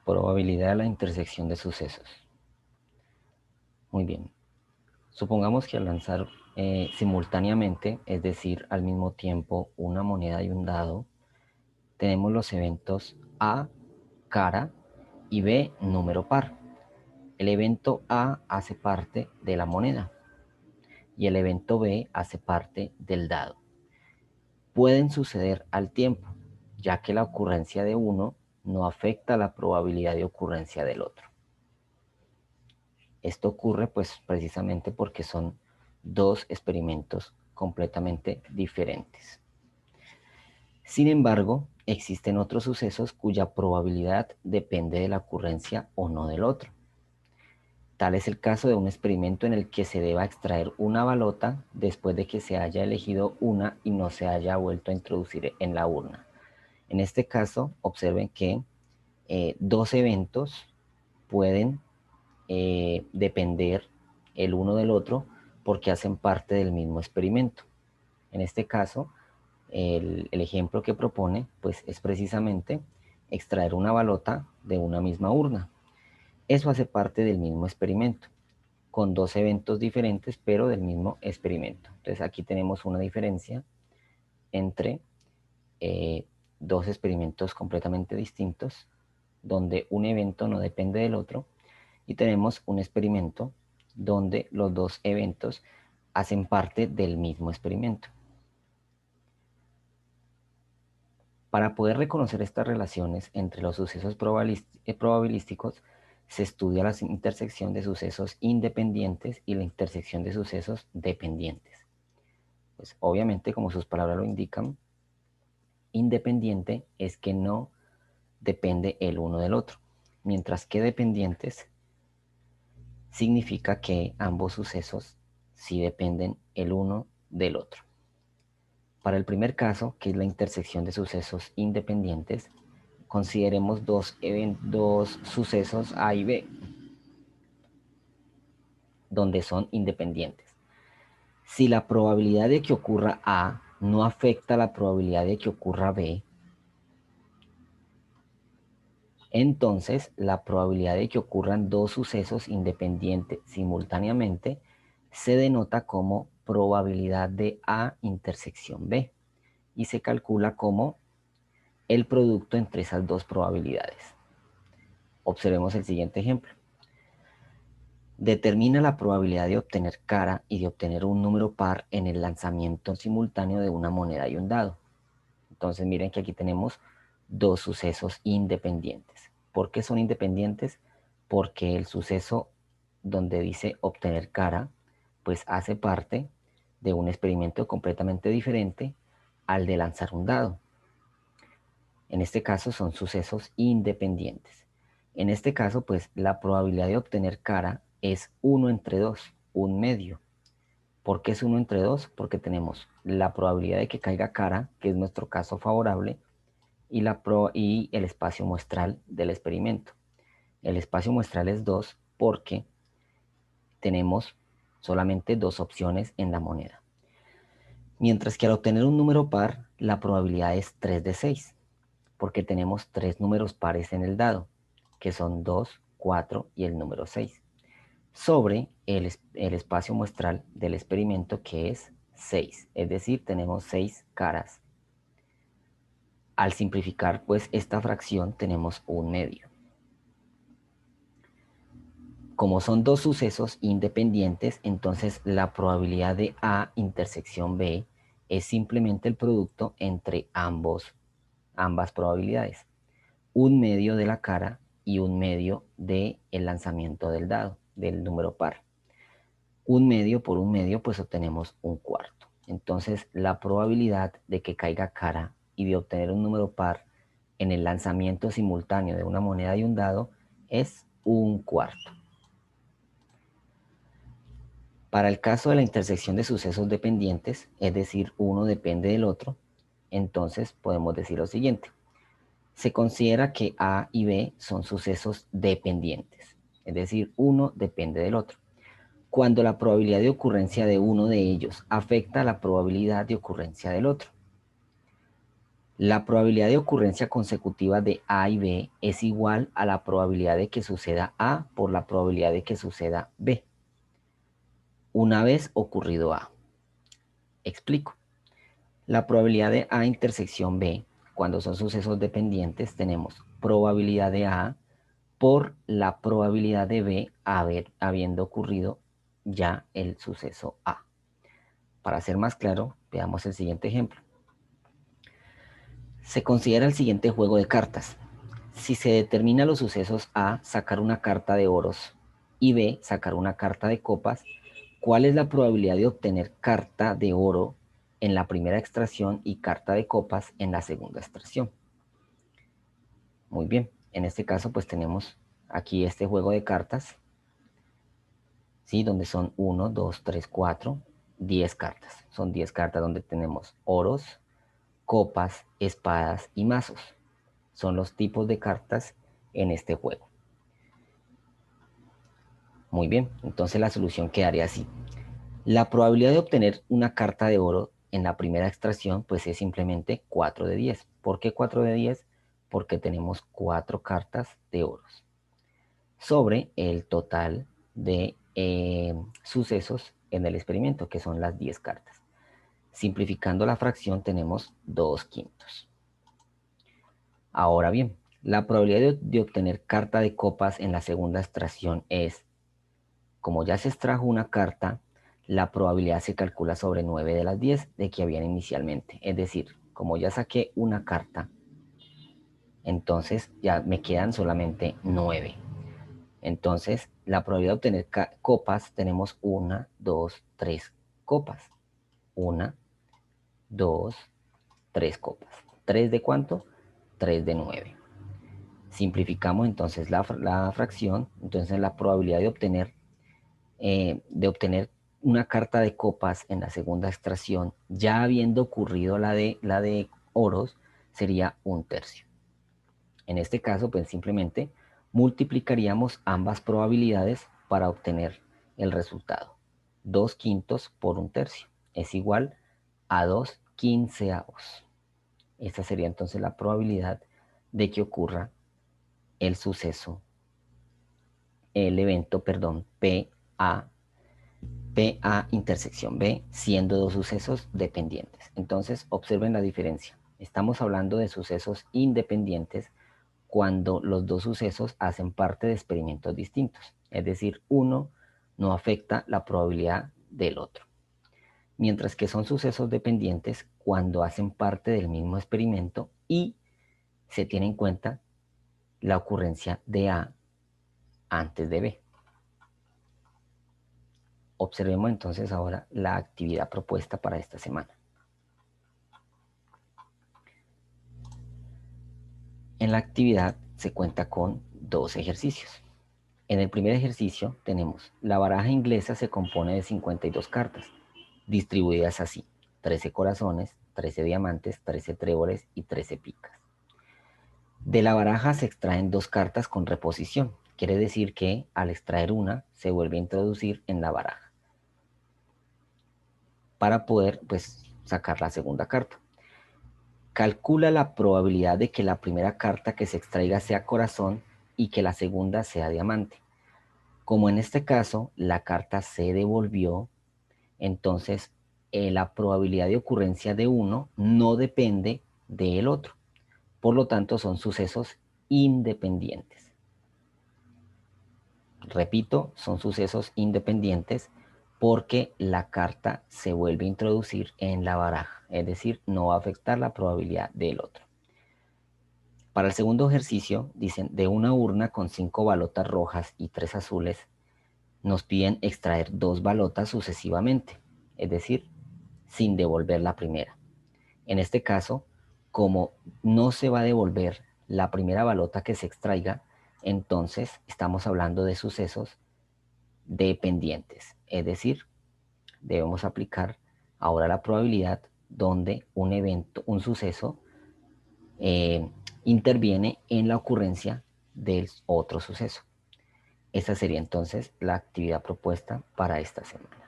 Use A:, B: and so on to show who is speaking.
A: Probabilidad de la intersección de sucesos. Muy bien. Supongamos que al lanzar simultáneamente, es decir, al mismo tiempo, una moneda y un dado, tenemos los eventos A, cara, y B, número par. El evento A hace parte de la moneda y el evento B hace parte del dado. Pueden suceder al tiempo, ya que la ocurrencia de uno no afecta la probabilidad de ocurrencia del otro. Esto ocurre pues precisamente porque son dos experimentos completamente diferentes. Sin embargo, existen otros sucesos cuya probabilidad depende de la ocurrencia o no del otro. Tal es el caso de un experimento en el que se deba extraer una balota después de que se haya elegido una y no se haya vuelto a introducir en la urna. En este caso, observen que dos eventos pueden depender el uno del otro porque hacen parte del mismo experimento. En este caso, el ejemplo que propone pues, es precisamente extraer una balota de una misma urna. Eso hace parte del mismo experimento, con dos eventos diferentes, pero del mismo experimento. Entonces aquí tenemos una diferencia entre dos experimentos completamente distintos, donde un evento no depende del otro, y tenemos un experimento donde los dos eventos hacen parte del mismo experimento. Para poder reconocer estas relaciones entre los sucesos probabilísticos, se estudia la intersección de sucesos independientes y la intersección de sucesos dependientes. Pues obviamente, como sus palabras lo indican, independiente es que no depende el uno del otro, mientras que dependientes significa que ambos sucesos sí dependen el uno del otro. Para el primer caso, que es la intersección de sucesos independientes, consideremos dos sucesos A y B, donde son independientes. Si la probabilidad de que ocurra A no afecta la probabilidad de que ocurra B, entonces la probabilidad de que ocurran dos sucesos independientes simultáneamente se denota como probabilidad de A intersección B y se calcula como el producto entre esas dos probabilidades. Observemos el siguiente ejemplo. Determina la probabilidad de obtener cara y de obtener un número par en el lanzamiento simultáneo de una moneda y un dado. Entonces miren que aquí tenemos dos sucesos independientes. ¿Por qué son independientes? Porque el suceso donde dice obtener cara, pues hace parte de un experimento completamente diferente al de lanzar un dado. En este caso son sucesos independientes. En este caso, pues la probabilidad de obtener cara es 1 entre 2, un medio. ¿Por qué es 1 entre 2? Porque tenemos la probabilidad de que caiga cara, que es nuestro caso favorable, y el espacio muestral del experimento. El espacio muestral es 2 porque tenemos solamente dos opciones en la moneda. Mientras que al obtener un número par, la probabilidad es 3 de 6, porque tenemos tres números pares en el dado, que son 2, 4 y el número 6, sobre el espacio muestral del experimento, que es 6, es decir, tenemos 6 caras. Al simplificar pues esta fracción tenemos un medio. Como son dos sucesos independientes, entonces la probabilidad de A intersección B es simplemente el producto entre ambas probabilidades. Un medio de la cara y un medio del lanzamiento del dado, del número par. Un medio por un medio, pues obtenemos un cuarto. Entonces, la probabilidad de que caiga cara y de obtener un número par en el lanzamiento simultáneo de una moneda y un dado es un cuarto. Para el caso de la intersección de sucesos dependientes, es decir, uno depende del otro, entonces podemos decir lo siguiente. Se considera que A y B son sucesos dependientes, es decir, uno depende del otro. Cuando la probabilidad de ocurrencia de uno de ellos afecta a la probabilidad de ocurrencia del otro. La probabilidad de ocurrencia consecutiva de A y B es igual a la probabilidad de que suceda A por la probabilidad de que suceda B, una vez ocurrido A. Explico. La probabilidad de A intersección B, cuando son sucesos dependientes, tenemos probabilidad de A por la probabilidad de B habiendo ocurrido ya el suceso A. Para ser más claro, veamos el siguiente ejemplo. Se considera el siguiente juego de cartas. Si se determina los sucesos A, sacar una carta de oros, y B, sacar una carta de copas, ¿cuál es la probabilidad de obtener carta de oro en la primera extracción y carta de copas en la segunda extracción? Muy bien, en este caso pues tenemos aquí este juego de cartas, ¿sí? Donde son 1, 2, 3, 4, 10 cartas. Son 10 cartas donde tenemos oros, copas, espadas y mazos. Son los tipos de cartas en este juego. Muy bien, entonces la solución quedaría así. La probabilidad de obtener una carta de oro en la primera extracción pues es simplemente 4 de 10. ¿Por qué 4 de 10? Porque tenemos 4 cartas de oros sobre el total de sucesos en el experimento, que son las 10 cartas. Simplificando la fracción tenemos 2/5. Ahora bien, la probabilidad de obtener carta de copas en la segunda extracción es, como ya se extrajo una carta, la probabilidad se calcula sobre 9 de las 10 de que habían inicialmente. Es decir, como ya saqué una carta, entonces ya me quedan solamente 9. Entonces, la probabilidad de obtener copas, tenemos 1, 2, 3 copas. 1, 2, 3 copas. ¿3 de cuánto? 3 de 9. Simplificamos entonces la fracción. Entonces, la probabilidad de obtener una carta de copas en la segunda extracción, ya habiendo ocurrido la de oros, sería 1/3. En este caso, pues simplemente multiplicaríamos ambas probabilidades para obtener el resultado. 2/5 por 1/3 es igual a 2/15. Esta sería entonces la probabilidad de que ocurra el suceso, el evento, perdón, PA intersección B, siendo dos sucesos dependientes. Entonces, observen la diferencia. Estamos hablando de sucesos independientes cuando los dos sucesos hacen parte de experimentos distintos. Es decir, uno no afecta la probabilidad del otro. Mientras que son sucesos dependientes cuando hacen parte del mismo experimento y se tiene en cuenta la ocurrencia de A antes de B. Observemos entonces ahora la actividad propuesta para esta semana. En la actividad se cuenta con 2 ejercicios. En el primer ejercicio tenemos: la baraja inglesa se compone de 52 cartas, distribuidas así: 13 corazones, 13 diamantes, 13 tréboles y 13 picas. De la baraja se extraen 2 cartas con reposición. Quiere decir que al extraer una, se vuelve a introducir en la baraja para poder pues sacar la segunda carta. Calcula la probabilidad de que la primera carta que se extraiga sea corazón y que la segunda sea diamante. Como en este caso la carta se devolvió, entonces la probabilidad de ocurrencia de uno no depende del otro. Por lo tanto, son sucesos independientes. Repito, son sucesos independientes porque la carta se vuelve a introducir en la baraja, es decir, no va a afectar la probabilidad del otro. Para el segundo ejercicio, dicen: de una urna con 5 balotas rojas y 3 azules, nos piden extraer 2 balotas sucesivamente, es decir, sin devolver la primera. En este caso, como no se va a devolver la primera balota que se extraiga, entonces estamos hablando de sucesos dependientes, es decir, debemos aplicar ahora la probabilidad donde un evento, un suceso, interviene en la ocurrencia del otro suceso. Esta sería entonces la actividad propuesta para esta semana.